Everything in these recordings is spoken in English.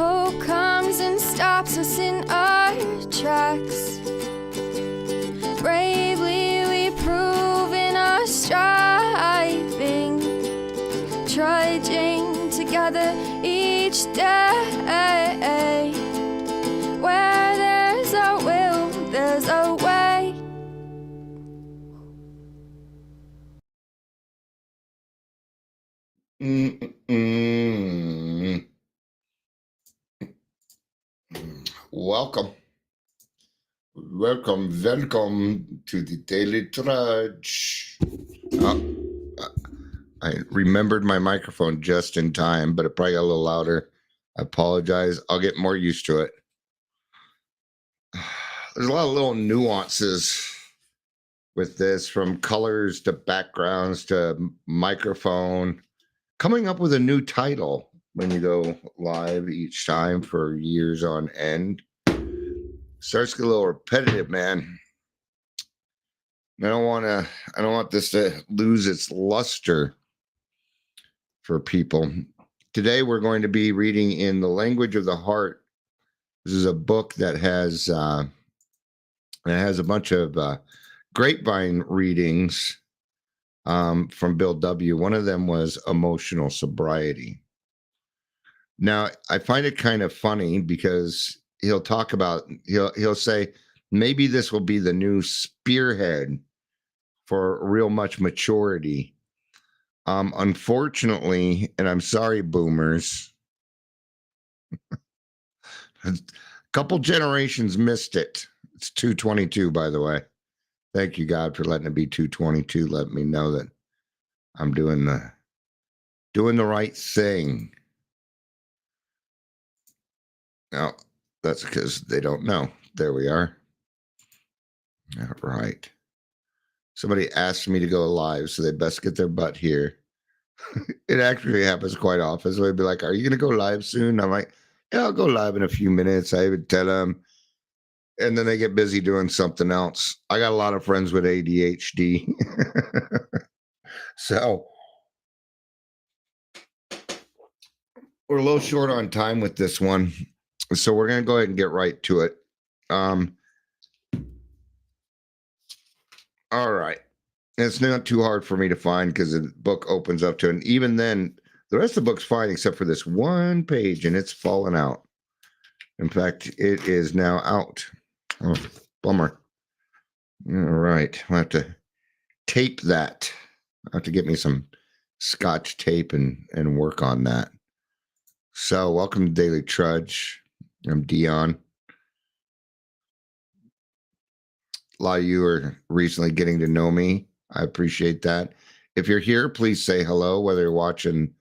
Hope comes and stops us in our tracks. Bravely we prove in our striving, trudging together each day. Where there's a will, there's a way. Welcome to the Daily Trudge. I remembered my microphone just in time, but it probably got a little louder. I apologize. I'll get more used to it. There's a lot of little nuances with this, from colors to backgrounds to microphone. Coming up with a new title when you go live each time for years on end starts to get a little repetitive, man. I don't want this to lose its luster for people. Today we're going to be reading In the Language of the Heart. This is a book that has a bunch of grapevine readings from Bill W. One of them was Emotional Sobriety. Now, I find it kind of funny because he'll say, maybe this will be the new spearhead for real much maturity. Unfortunately, and I'm sorry, boomers, a couple generations missed it. It's 222, by the way. Thank you, God, for letting it be 222. Let me know that I'm doing the right thing. Now, that's because they don't know. There we are. All right. Somebody asked me to go live, so they best get their butt here. It actually happens quite often. So they'd be like, "Are you going to go live soon?" I'm like, "Yeah, I'll go live in a few minutes." I would tell them, and then they get busy doing something else. I got a lot of friends with ADHD. So we're a little short on time with this one. So we're going to go ahead and get right to it. All right. It's not too hard for me to find because the book opens up to it. And even then, the rest of the book's fine except for this one page, and it's fallen out. In fact, it is now out. Oh, bummer. All right. I'll have to tape that. I'll have to get me some Scotch tape and work on that. So welcome to Daily Trudge. I'm Dion. A lot of you are recently getting to know me. I appreciate that. If you're here, please say hello, whether you're watching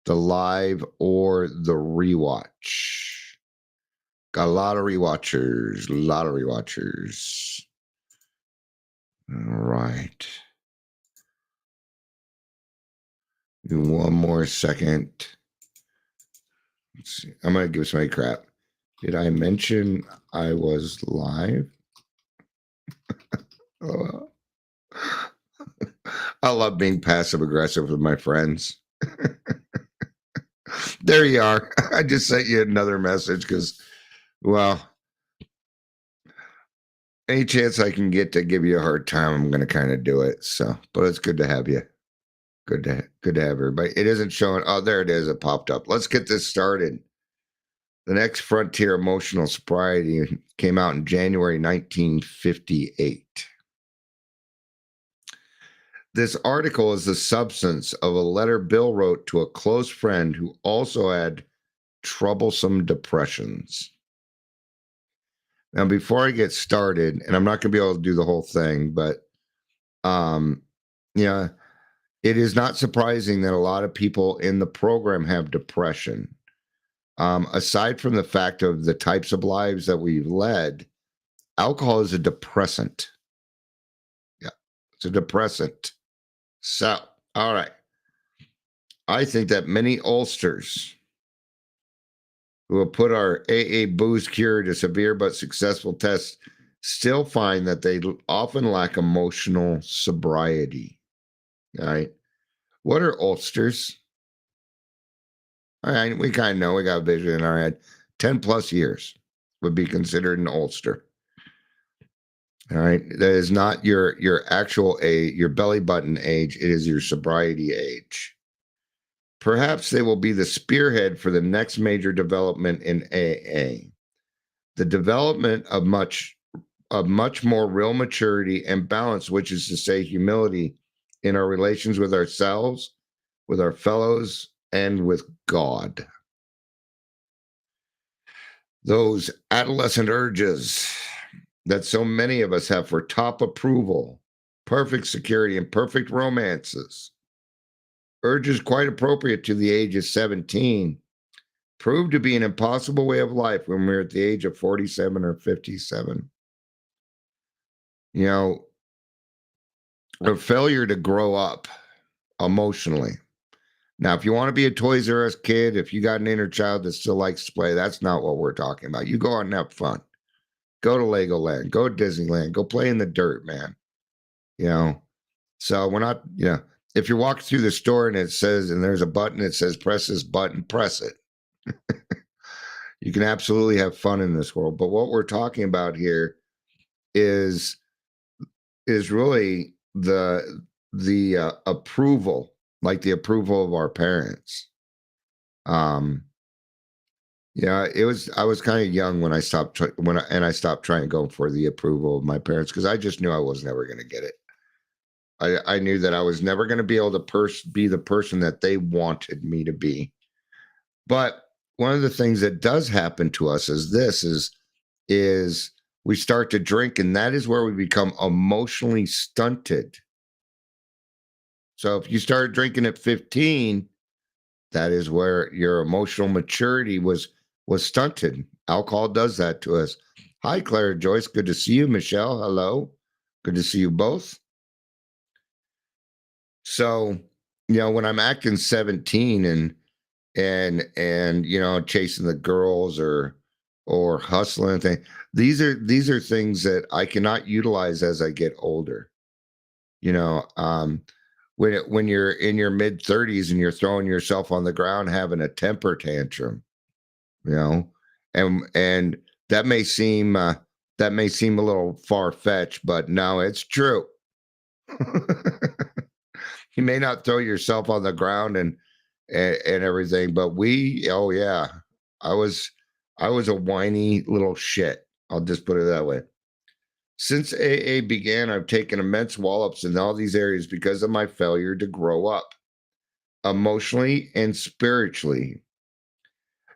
the live or the rewatch. Got a lot of rewatchers. All right. One more second. Let's see. I'm going to give somebody crap. Did I mention I was live? I love being passive aggressive with my friends. There you are. I just sent you another message because, well, any chance I can get to give you a hard time, I'm going to kind of do it. So, but it's good to have you. Good to have everybody. It isn't showing. Oh, there it is. It popped up. Let's get this started. The Next Frontier, Emotional Sobriety, came out in January 1958. This article is the substance of a letter Bill wrote to a close friend who also had troublesome depressions. Now, before I get started, and I'm not going to be able to do the whole thing, but it is not surprising that a lot of people in the program have depression. Aside from the fact of the types of lives that we've led, alcohol is a depressant. Yeah, it's a depressant. So, all right. I think that many oldsters who have put our AA booze cure to severe but successful tests still find that they often lack emotional sobriety. All right. What are oldsters? All right, we kind of know. We got a vision in our head. 10 plus years would be considered an oldster. All right. That is not your actual age, your belly button age. It is your sobriety age. Perhaps they will be the spearhead for the next major development in AA. The development of much more real maturity and balance, which is to say humility in our relations with ourselves, with our fellows, and with God. Those adolescent urges that so many of us have for top approval, perfect security, and perfect romances, urges quite appropriate to the age of 17, proved to be an impossible way of life when we're at the age of 47 or 57. You know, a failure to grow up emotionally. Now, if you want to be a Toys R Us kid, if you got an inner child that still likes to play, that's not what we're talking about. You go out and have fun. Go to Legoland. Go to Disneyland. Go play in the dirt, man. So we're not, if you're walking through the store and it says, and there's a button that says press this button, press it. You can absolutely have fun in this world. But what we're talking about here is really the approval, like the approval of our parents. I was kind of young when I stopped trying to go for the approval of my parents, because I just knew I was never going to get it. I knew that I was never going to be able to be the person that they wanted me to be. But one of the things that does happen to us is we start to drink, and that is where we become emotionally stunted. So if you started drinking at 15, that is where your emotional maturity was stunted. Alcohol does that to us. Hi, Claire Joyce. Good to see you. Michelle, hello. Good to see you both. So, when I'm acting 17 and chasing the girls or hustling things, these are things that I cannot utilize as I get older. When you're in your mid 30s and you're throwing yourself on the ground having a temper tantrum, and that may seem a little far fetched, but no, it's true. You may not throw yourself on the ground and everything, but I was a whiny little shit. I'll just put it that way. Since AA began, I've taken immense wallops in all these areas because of my failure to grow up emotionally and spiritually.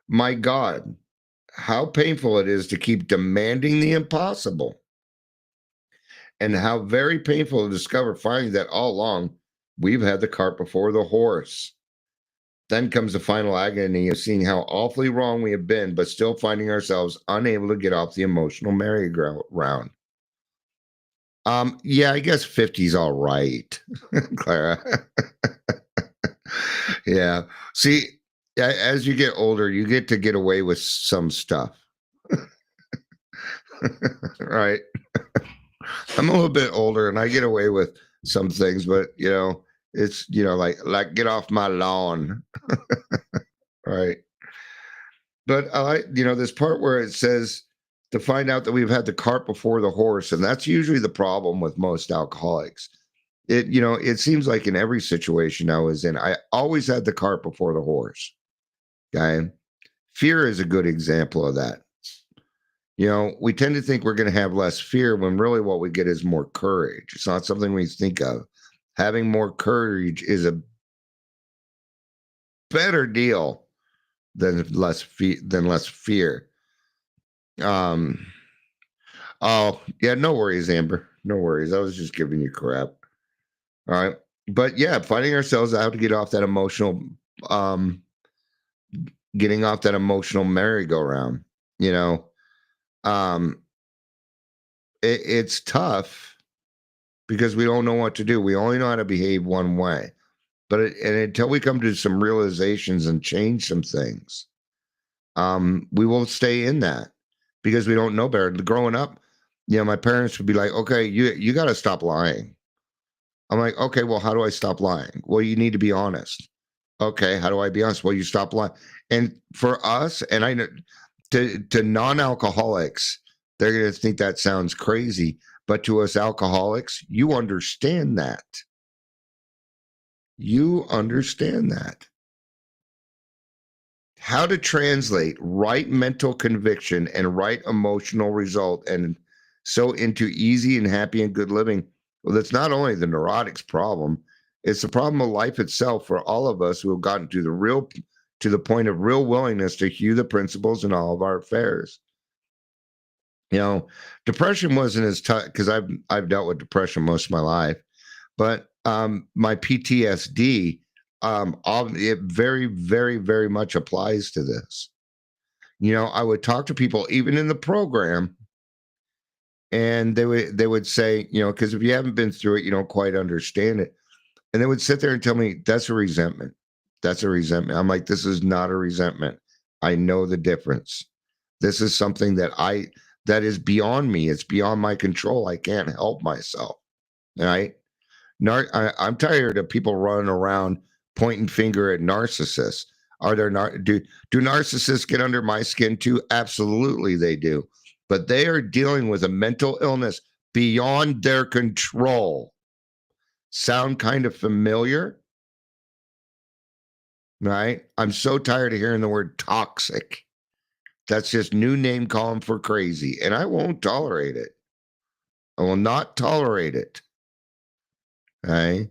My God, how painful it is to keep demanding the impossible. And how very painful to discover finally that all along we've had the cart before the horse. Then comes the final agony of seeing how awfully wrong we have been, but still finding ourselves unable to get off the emotional merry-go-round. I guess 50's all right, Clara. Yeah. See, as you get older, you get to get away with some stuff. Right. I'm a little bit older and I get away with some things, but it's like get off my lawn. Right. But I like, this part where it says to find out that we've had the cart before the horse, and that's usually the problem with most alcoholics. It seems like in every situation I was in, I always had the cart before the horse. Okay. Fear is a good example of that. We tend to think we're going to have less fear when really what we get is more courage. It's not something we think of. Having more courage is a better deal than less fear. Oh, yeah, no worries, Amber. No worries. I was just giving you crap. All right. But yeah, finding ourselves out to get off that emotional getting off that emotional merry-go-round, it's tough because we don't know what to do. We only know how to behave one way. But until we come to some realizations and change some things, we will stay in that because we don't know better. Growing up, my parents would be like, okay, you got to stop lying. I'm like, okay, well, how do I stop lying? Well, you need to be honest. Okay, how do I be honest? Well, you stop lying. And for us, and I know To non-alcoholics, they're going to think that sounds crazy. But to us alcoholics, you understand that. You understand that. How to translate right mental conviction and right emotional result and so into easy and happy and good living. Well, that's not only the neurotics problem, it's the problem of life itself for all of us who have gotten to the point of real willingness to hew the principles in all of our affairs. You know, depression wasn't as tough because I've dealt with depression most of my life, but my PTSD, it very, very, very much applies to this. You know, I would talk to people even in the program, and they would say, you know, because if you haven't been through it, you don't quite understand it. And they would sit there and tell me, that's a resentment. That's a resentment. I'm like, this is not a resentment. I know the difference. This is something that is beyond me. It's beyond my control. I can't help myself. Right? I'm tired of people running around pointing finger at narcissists. Do narcissists get under my skin too? Absolutely, they do. But they are dealing with a mental illness beyond their control. Sound kind of familiar? Right? I'm so tired of hearing the word toxic. That's just new name calling for crazy, and I won't tolerate it. I will not tolerate it. Okay?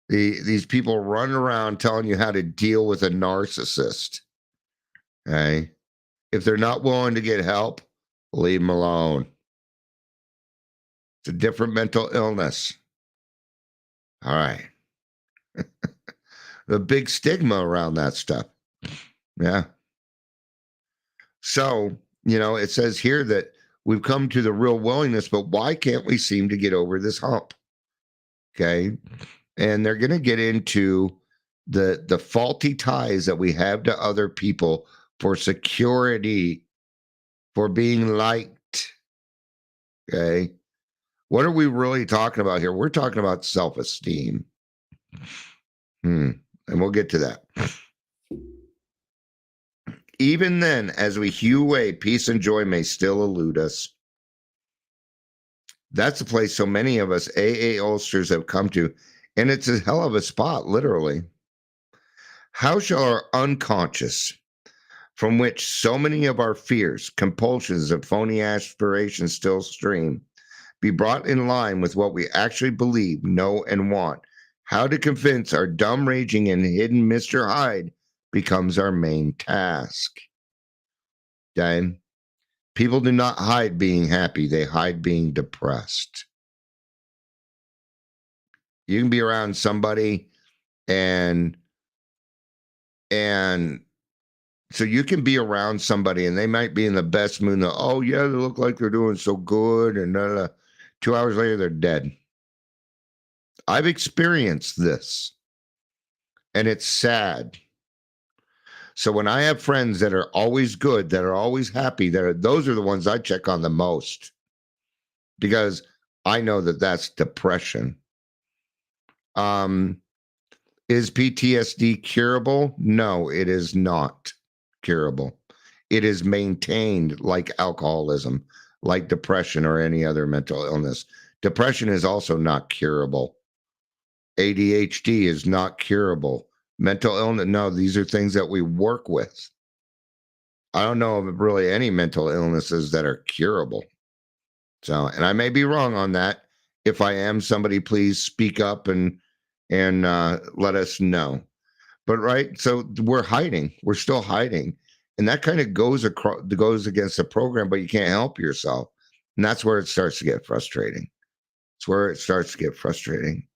These people run around telling you how to deal with a narcissist. Okay? If they're not willing to get help, leave them alone. It's a different mental illness. All right. The big stigma around that stuff. Yeah. So, you know, it says here that we've come to the real willingness, but why can't we seem to get over this hump? Okay. And they're going to get into the faulty ties that we have to other people for security, for being liked. Okay. What are we really talking about here? We're talking about self-esteem. And we'll get to that. Even then, as we hew away, peace and joy may still elude us. That's the place so many of us AA ulsters have come to, and it's a hell of a spot, literally. How shall our unconscious, from which so many of our fears, compulsions, and phony aspirations still stream, be brought in line with what we actually believe, know, and want? How to convince our dumb, raging, and hidden Mr. Hyde becomes our main task. Okay? People do not hide being happy. They hide being depressed. You can be around somebody and so you can be around somebody and they might be in the best mood. Oh, yeah, they look like they're doing so good. And 2 hours later, they're dead. I've experienced this. And it's sad. So when I have friends that are always good, that are always happy, those are the ones I check on the most. Because I know that that's depression. Is PTSD curable? No, it is not curable. It is maintained like alcoholism, like depression or any other mental illness. Depression is also not curable. ADHD is not curable. Mental illness, no, these are things that we work with. I don't know of really any mental illnesses that are curable. So, and I may be wrong on that. If I am, somebody please speak up and let us know. But right, so we're hiding. We're still hiding, and that kind of goes against the program. But you can't help yourself, and that's where it starts to get frustrating. It's where it starts to get frustrating.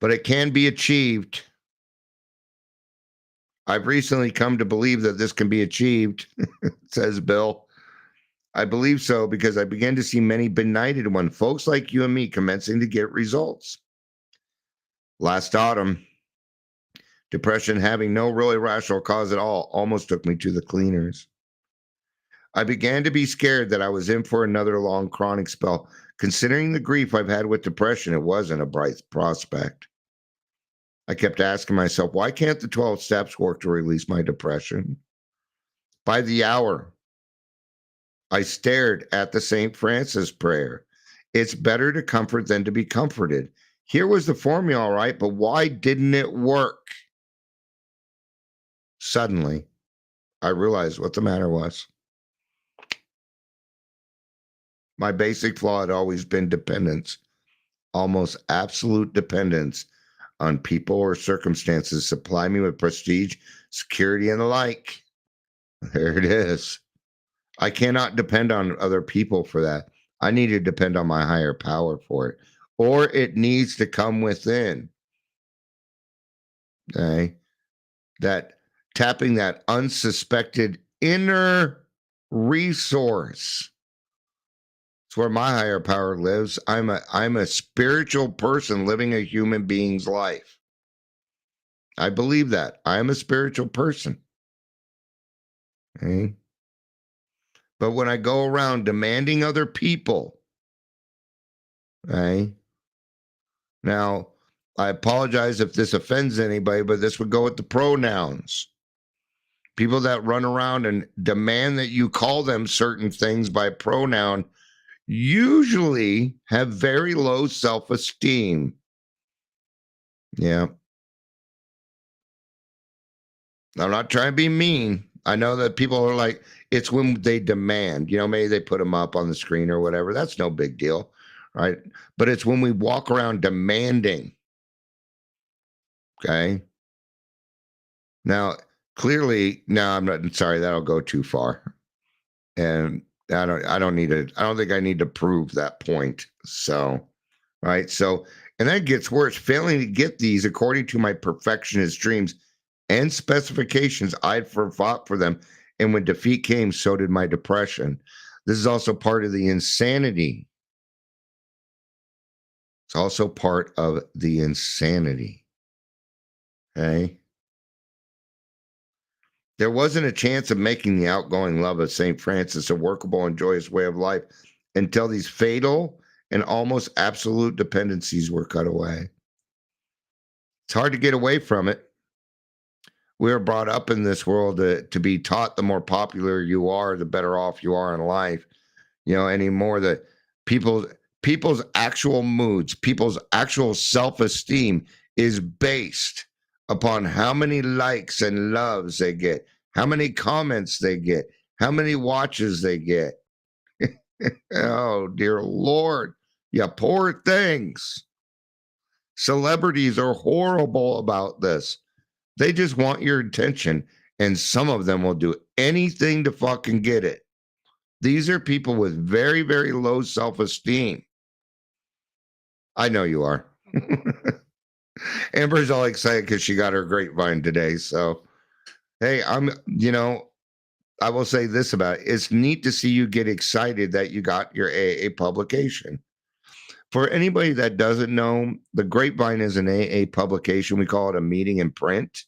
But it can be achieved. I've recently come to believe that this can be achieved, says Bill. I believe so because I began to see many benighted ones, folks like you and me, commencing to get results. Last autumn, depression having no really rational cause at all almost took me to the cleaners. I began to be scared that I was in for another long chronic spell. Considering the grief I've had with depression, it wasn't a bright prospect. I kept asking myself, why can't the 12 steps work to release my depression? By the hour, I stared at the St. Francis prayer. It's better to comfort than to be comforted. Here was the formula, all right, but why didn't it work? Suddenly, I realized what the matter was. My basic flaw had always been dependence, almost absolute dependence on people or circumstances supply me with prestige, security, and the like. There it is. I cannot depend on other people for that. I need to depend on my higher power for it, or it needs to come within. Okay. That tapping that unsuspected inner resource. It's where my higher power lives. I'm a spiritual person living a human being's life. I believe that. I am a spiritual person. Okay. But when I go around demanding other people, okay, now I apologize if this offends anybody, but this would go with the pronouns. People that run around and demand that you call them certain things by pronoun usually have very low self-esteem. Yeah. I'm not trying to be mean. I know that people are like, it's when they demand, maybe they put them up on the screen or whatever. That's no big deal, right? But it's when we walk around demanding. Okay. Now, clearly, no, I'm not sorry, that'll go too far. And I don't think I need to prove that point. So, right. So, and that gets worse. Failing to get these according to my perfectionist dreams and specifications, I'd fought for them. And when defeat came, so did my depression. This is also part of the insanity. It's also part of the insanity. Okay. There wasn't a chance of making the outgoing love of St. Francis a workable and joyous way of life until these fatal and almost absolute dependencies were cut away. It's hard to get away from it. We are brought up in this world to be taught the more popular you are, the better off you are in life. Anymore that people's actual moods, people's actual self-esteem is based upon how many likes and loves they get, how many comments they get, how many watches they get. Oh, dear Lord. Yeah, poor things. Celebrities are horrible about this. They just want your attention, and some of them will do anything to fucking get it. These are people with very, very low self-esteem. I know you are. Amber's all excited because she got her grapevine today. So, hey, I will say this about it. It's neat to see you get excited that you got your AA publication. For anybody that doesn't know, the Grapevine is an AA publication. We call it a meeting in print.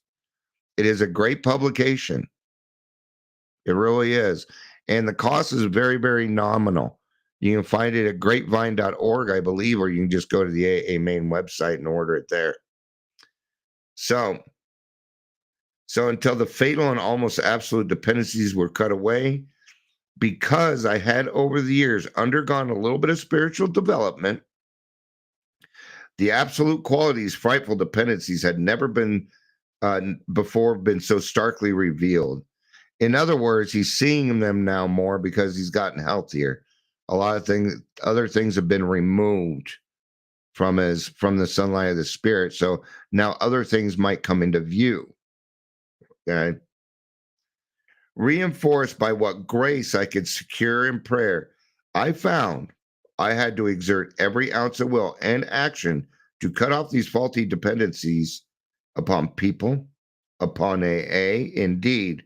It is a great publication. It really is. And the cost is very, very nominal. You can find it at grapevine.org, I believe, or you can just go to the AA main website and order it there. So until the fatal and almost absolute dependencies were cut away, because I had over the years undergone a little bit of spiritual development, the absolute qualities, frightful dependencies had never been before been so starkly revealed. In other words, he's seeing them now more because he's gotten healthier. A lot of other things have been removed from the sunlight of the spirit. So now other things might come into view. Okay. Reinforced by what grace I could secure in prayer, I found I had to exert every ounce of will and action to cut off these faulty dependencies upon people, upon AA, indeed,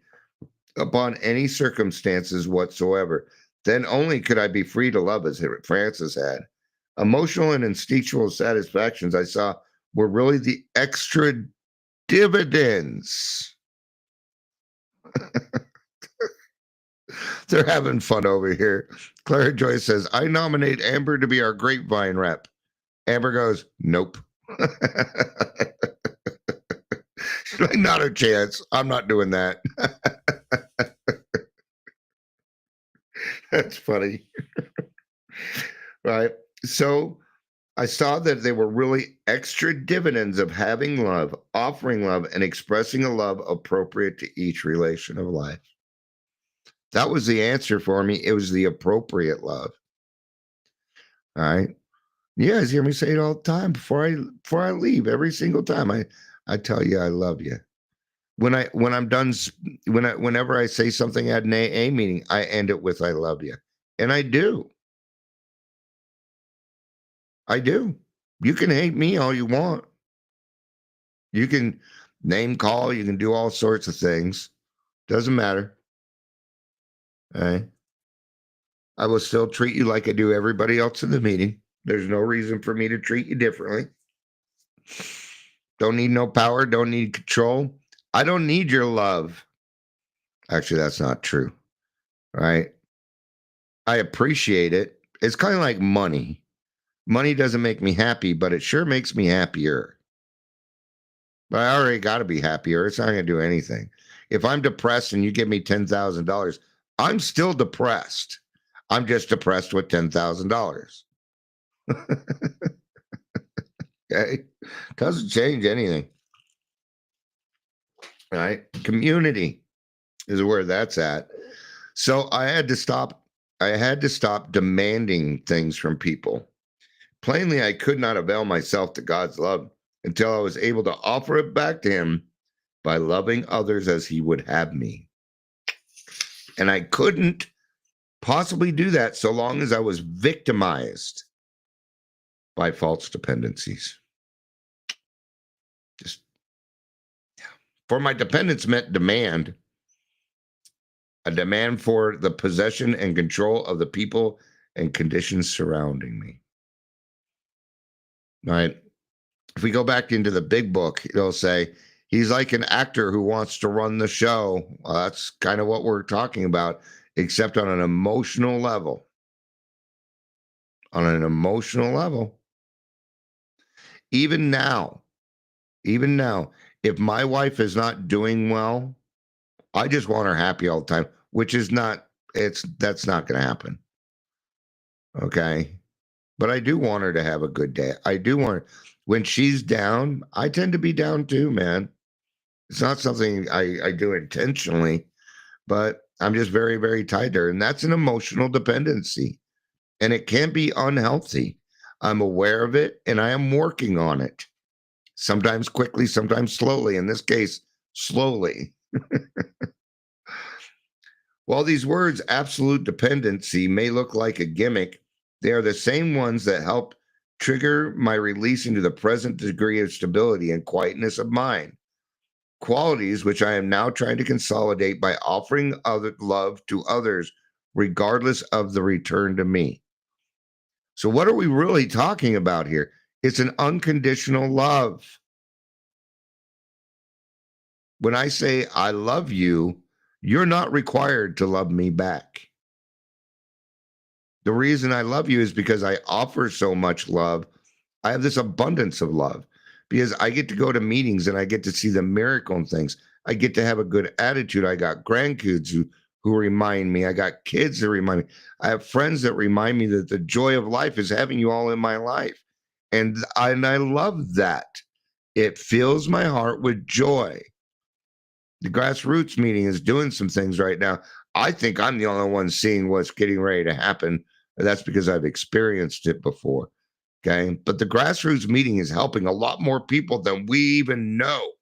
upon any circumstances whatsoever. Then only could I be free to love as Francis had. Emotional and instinctual satisfactions I saw were really the extra dividends. They're having fun over here. Clara Joy says, I nominate Amber to be our grapevine rep. Amber goes, nope. She's like, not a chance. I'm not doing that. That's funny. Right. So I saw that they were really extra dividends of having love, offering love, and expressing a love appropriate to each relation of life. That was the answer for me. It was the appropriate love. All right. You guys hear me say it all the time before I leave. Every single time I tell you I love you. When I'm done, whenever I say something at an AA meeting, I end it with "I love you," and I do. I do. You can hate me all you want. You can name call. You can do all sorts of things. Doesn't matter. Okay. I will still treat you like I do everybody else in the meeting. There's no reason for me to treat you differently. Don't need no power. Don't need control. I don't need your love. Actually, that's not true. Right? I appreciate it. It's kind of like money. Money doesn't make me happy, but it sure makes me happier. But I already got to be happier. It's not going to do anything. If I'm depressed and you give me $10,000, I'm still depressed. I'm just depressed with $10,000. Okay. Doesn't change anything. Right. Community is where that's at. So I had to stop demanding things from people. Plainly, I could not avail myself to God's love until I was able to offer it back to him by loving others as he would have me. And I couldn't possibly do that so long as I was victimized by false dependencies. Just for my dependence meant demand, a demand for the possession and control of the people and conditions surrounding me. Right? If we go back into the big book, it'll say he's like an actor who wants to run the show. Well, that's kind of what we're talking about, except on an emotional level. On an emotional level. Even now, if my wife is not doing well, I just want her happy all the time, which is not, that's not going to happen. Okay. But I do want her to have a good day. I do want her, when she's down, I tend to be down too, man. It's not something I do intentionally, but I'm just very, very tied to her. And that's an emotional dependency. And it can be unhealthy. I'm aware of it and I am working on it. Sometimes quickly, sometimes slowly. In this case, slowly. While these words, absolute dependency, may look like a gimmick, they are the same ones that help trigger my release into the present degree of stability and quietness of mind. Qualities which I am now trying to consolidate by offering other love to others, regardless of the return to me. So, what are we really talking about here? It's an unconditional love. When I say I love you, you're not required to love me back. The reason I love you is because I offer so much love. I have this abundance of love because I get to go to meetings and I get to see the miracle in things. I get to have a good attitude. I got grandkids who remind me. I got kids that remind me. I have friends that remind me that the joy of life is having you all in my life. And I love that. It fills my heart with joy. The grassroots meeting is doing some things right now. I think I'm the only one seeing what's getting ready to happen. That's because I've experienced it before. Okay. But the grassroots meeting is helping a lot more people than we even know.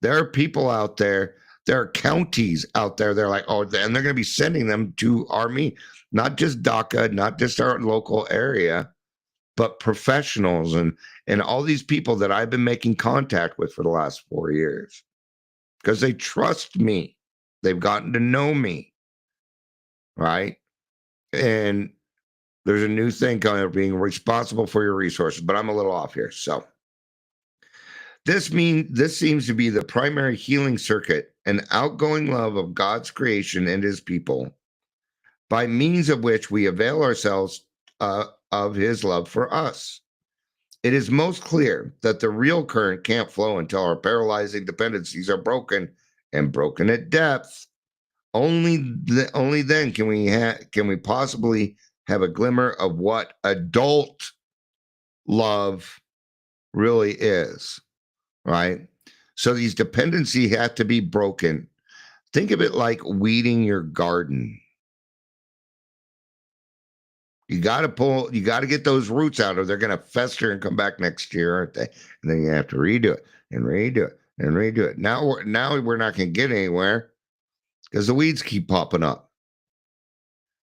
There are people out there, there are counties out there. They're like, oh, and they're going to be sending them to our meet, not just DACA, not just our local area, but professionals and all these people that I've been making contact with for the last 4 years because they trust me. They've gotten to know me. Right. And there's a new thing coming up, being responsible for your resources, but I'm a little off here. So this seems to be the primary healing circuit, an outgoing love of God's creation and his people, by means of which we avail ourselves of his love for us. It is most clear that the real current can't flow until our paralyzing dependencies are broken, and broken at depth. Only then can we possibly have a glimmer of what adult love really is, right? So these dependency have to be broken. Think of it like weeding your garden. You got to get those roots out, or they're going to fester and come back next year, aren't they? And then you have to redo it and redo it and redo it. Now we're not going to get anywhere because the weeds keep popping up.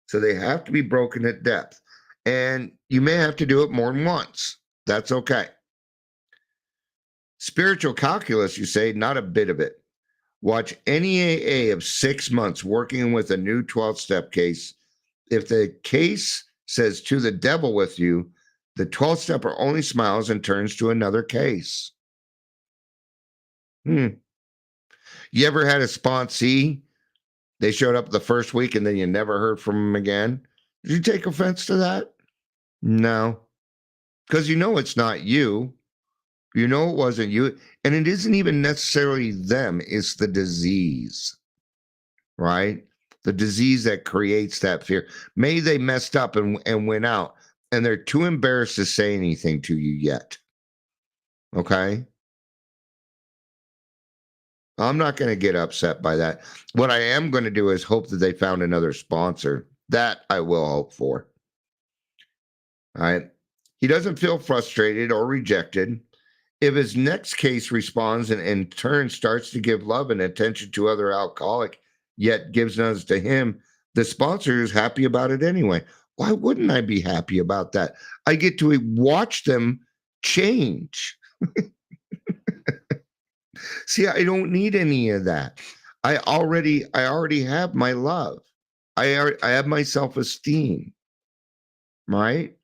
So they have to be broken at depth. And you may have to do it more than once. That's okay. Spiritual calculus, you say, not a bit of it. Watch any AA of 6 months working with a new 12-step case. If the case says to the devil with you, the 12-stepper only smiles and turns to another case. You ever had a sponsee? They showed up the first week and then you never heard from them again. Did you take offense to that? No. Because you know it's not you. You know it wasn't you. And it isn't even necessarily them. It's the disease, right? The disease that creates that fear. Maybe they messed up and went out and they're too embarrassed to say anything to you yet. Okay? I'm not going to get upset by that. What I am going to do is hope that they found another sponsor. That I will hope for. All right. He doesn't feel frustrated or rejected. If his next case responds and in turn starts to give love and attention to other alcoholic, yet gives none to him, the sponsor is happy about it anyway. Why wouldn't I be happy about that? I get to watch them change. See, I don't need any of that. I already have my love. I have my self-esteem, right?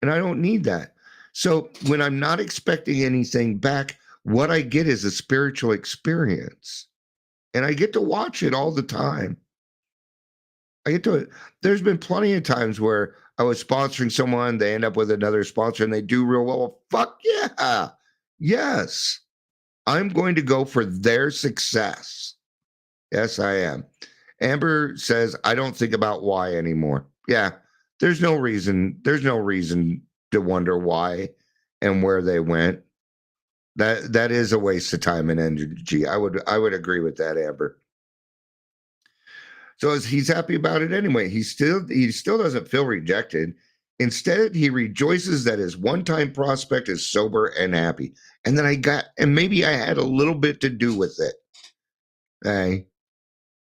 And I don't need that. So when I'm not expecting anything back, what I get is a spiritual experience. And I get to watch it all the time. There's been plenty of times where I was sponsoring someone, they end up with another sponsor and they do real well. Fuck yeah. Yes. I'm going to go for their success. Yes, I am. Amber says, I don't think about why anymore. Yeah, there's no reason. There's no reason to wonder why and where they went. That is a waste of time and energy. I would agree with that, Amber. So he's happy about it anyway. He still doesn't feel rejected. Instead, he rejoices that his one-time prospect is sober and happy. And then maybe I had a little bit to do with it. Hey,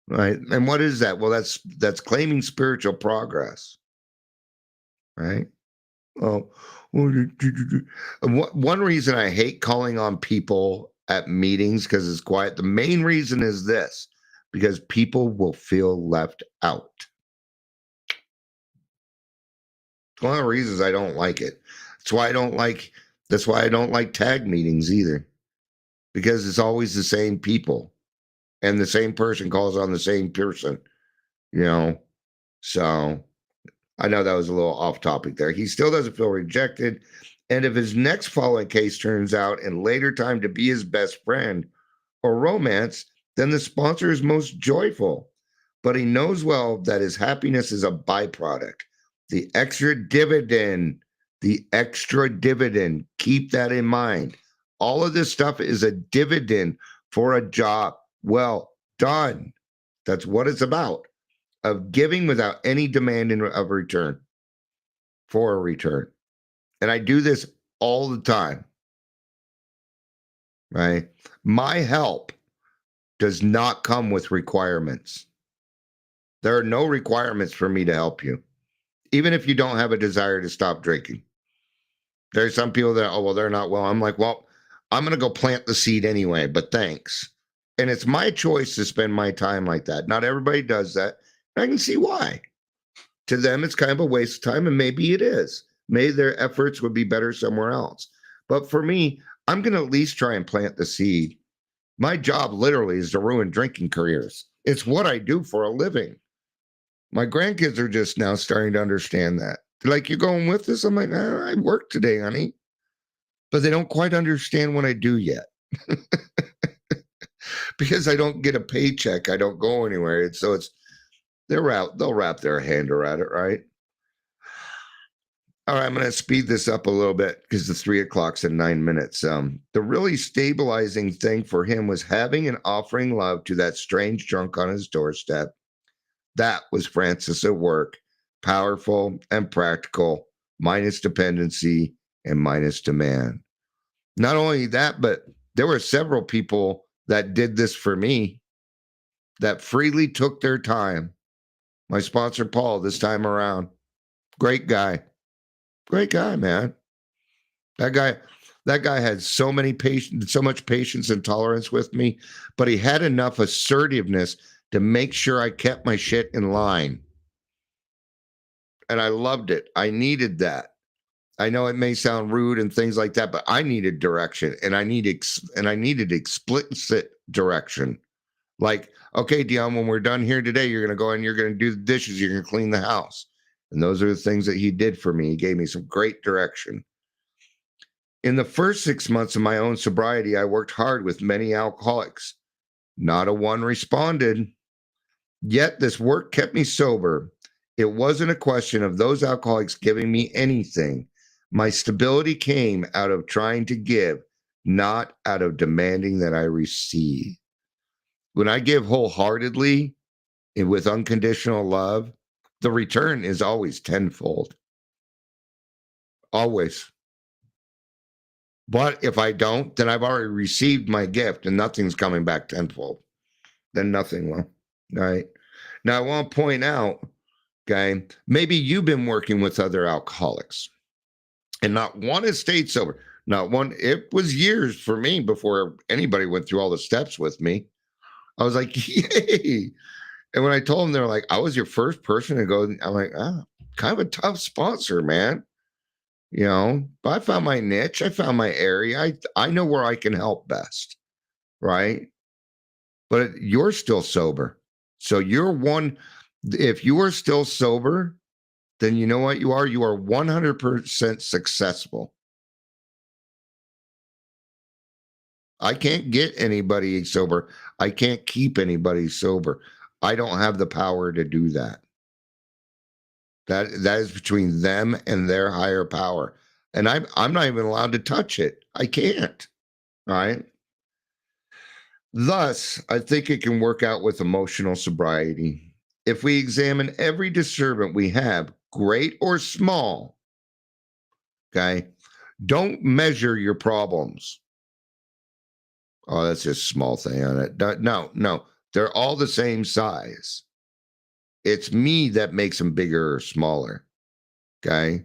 right. And what is that? Well, that's claiming spiritual progress. Right. Oh, one reason I hate calling on people at meetings because it's quiet. The main reason is this, because people will feel left out. It's one of the reasons I don't like it. That's why I don't like tag meetings either, because it's always the same people and the same person calls on the same person, So I know that was a little off topic there. He still doesn't feel rejected. And if his next following case turns out in later time to be his best friend or romance, then the sponsor is most joyful. But he knows well that his happiness is a byproduct. The extra dividend, keep that in mind. All of this stuff is a dividend for a job well done. That's what it's about. Of giving without any demand of return for a return. And I do this all the time, right? My help does not come with requirements. There are no requirements for me to help you, even if you don't have a desire to stop drinking. There's some people that, they're not well. I'm like, well, I'm going to go plant the seed anyway, but thanks. And it's my choice to spend my time like that. Not everybody does that. I can see why. To them, it's kind of a waste of time, and maybe it is. Maybe their efforts would be better somewhere else. But for me, I'm going to at least try and plant the seed. My job literally is to ruin drinking careers. It's what I do for a living. My grandkids are just now starting to understand that. They're like, you're going with this? I'm like, I work today, honey. But they don't quite understand what I do yet. because I don't get a paycheck. I don't go anywhere. They'll wrap their hand around it, right? All right, I'm going to speed this up a little bit because the 3 o'clock's in 9 minutes. The really stabilizing thing for him was having and offering love to that strange drunk on his doorstep. That was Francis at work, powerful and practical, minus dependency and minus demand. Not only that, but there were several people that did this for me that freely took their time. My sponsor, Paul, this time around, great guy. Great guy, man. That guy had so much patience and tolerance with me, but he had enough assertiveness to make sure I kept my shit in line. And I loved it. I needed that. I know it may sound rude and things like that, but I needed direction, and I needed explicit direction. Like, okay, Dion, when we're done here today, you're going to go and you're going to do the dishes, you're going to clean the house. And those are the things that he did for me. He gave me some great direction. In the first 6 months of my own sobriety, I worked hard with many alcoholics. Not a one responded. Yet this work kept me sober. It wasn't a question of those alcoholics giving me anything. My stability came out of trying to give, not out of demanding that I receive. When I give wholeheartedly and with unconditional love, the return is always tenfold. Always. But if I don't, then I've already received my gift and nothing's coming back tenfold. Then nothing will. All right. Now, I want to point out, okay, maybe you've been working with other alcoholics and not one has stayed sober. Not one. It was years for me before anybody went through all the steps with me. I was like, yay. And when I told them, they're like, I was your first person to go. I'm like, kind of a tough sponsor, man. But I found my niche. I found my area. I know where I can help best, right? But you're still sober. So if you are still sober, then you know what you are? You are 100% successful. I can't get anybody sober. I can't keep anybody sober. I don't have the power to do that. That is between them and their higher power. And I'm not even allowed to touch it. I can't. All right. Thus, I think it can work out with emotional sobriety. If we examine every disturbance we have, great or small, okay, don't measure your problems. Oh, that's just a small thing on it. No. They're all the same size. It's me that makes them bigger or smaller. Okay.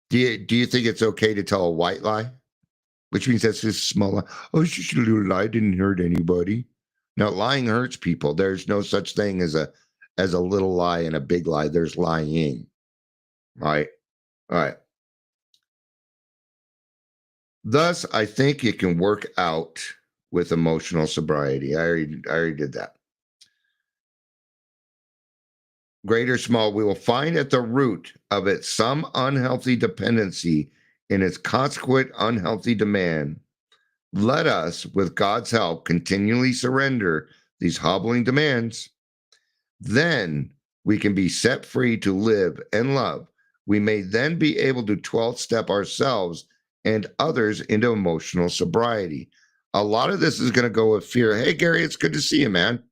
Do you think it's okay to tell a white lie? Which means that's just small lie. Oh, it's just a little lie. Didn't hurt anybody. No, lying hurts people. There's no such thing as a little lie and a big lie. There's lying. Right. All right. Thus, I think it can work out with emotional sobriety. I already did that. Great or small, we will find at the root of it some unhealthy dependency in its consequent unhealthy demand. Let us, with God's help, continually surrender these hobbling demands. Then we can be set free to live and love. We may then be able to 12th step ourselves and others into emotional sobriety. A lot of this is going to go with fear. Hey, Gary, it's good to see you, man.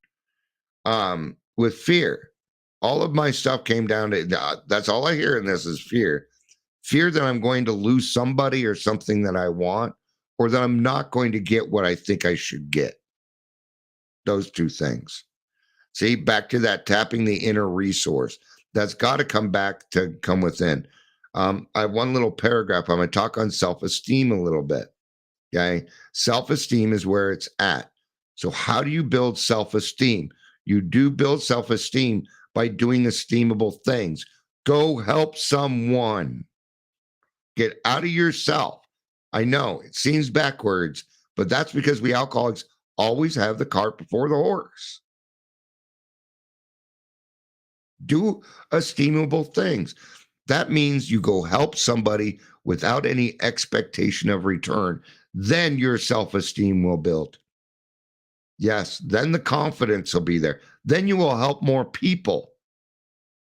With fear. All of my stuff came down to that's all I hear in this is fear. Fear that I'm going to lose somebody or something that I want, or that I'm not going to get what I think I should get. Those two things. See, back to that tapping the inner resource. That's got to come within. I have one little paragraph. I'm going to talk on self-esteem a little bit. Okay. Self-esteem is where it's at. So how do you build self-esteem? You do build self-esteem by doing esteemable things. Go help someone. Get out of yourself. I know it seems backwards, but that's because we alcoholics always have the cart before the horse. Do esteemable things. That means you go help somebody without any expectation of return. Then your self-esteem will build. Yes, then the confidence will be there. Then you will help more people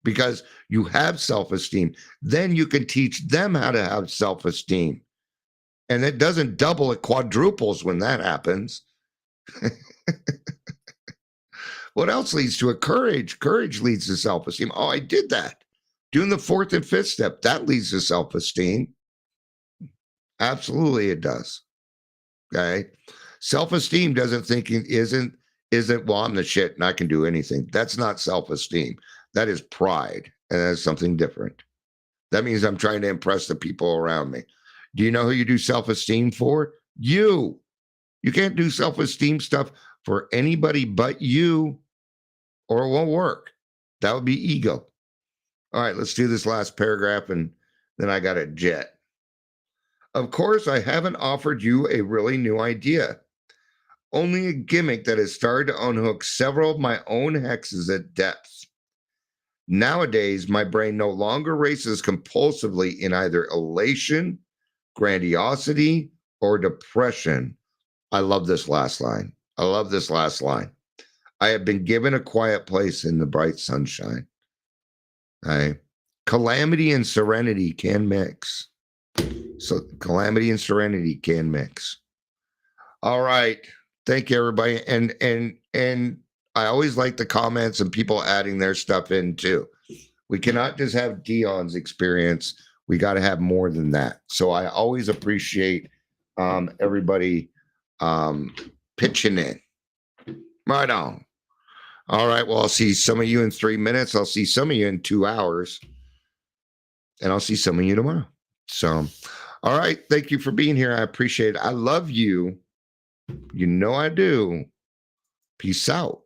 because you have self-esteem. Then you can teach them how to have self-esteem. And it doesn't double, it quadruples when that happens. What else leads to it? Courage. Courage leads to self-esteem. Oh, I did that. Doing the fourth and fifth step, that leads to self-esteem. Absolutely it does. Okay. Self-esteem doesn't think isn't well, I'm the shit and I can do anything. That's not self-esteem. That is pride. And that's something different. That means I'm trying to impress the people around me. Do you know who you do self-esteem for? You. You can't do self-esteem stuff for anybody but you, or it won't work. That would be ego. All right, let's do this last paragraph and then I got a jet. Of course, I haven't offered you a really new idea, only a gimmick that has started to unhook several of my own hexes at depth. Nowadays, my brain no longer races compulsively in either elation, grandiosity, or depression. I love this last line. I love this last line. I have been given a quiet place in the bright sunshine. Calamity and serenity can mix. So calamity and serenity can mix. All right. Thank you, everybody. And I always like the comments and people adding their stuff in too. We cannot just have Dion's experience. We got to have more than that. So I always appreciate everybody pitching in. Right on. All right. Well, I'll see some of you in 3 minutes. I'll see some of you in 2 hours. And I'll see some of you tomorrow. So, all right. Thank you for being here. I appreciate it. I love you. You know I do. Peace out.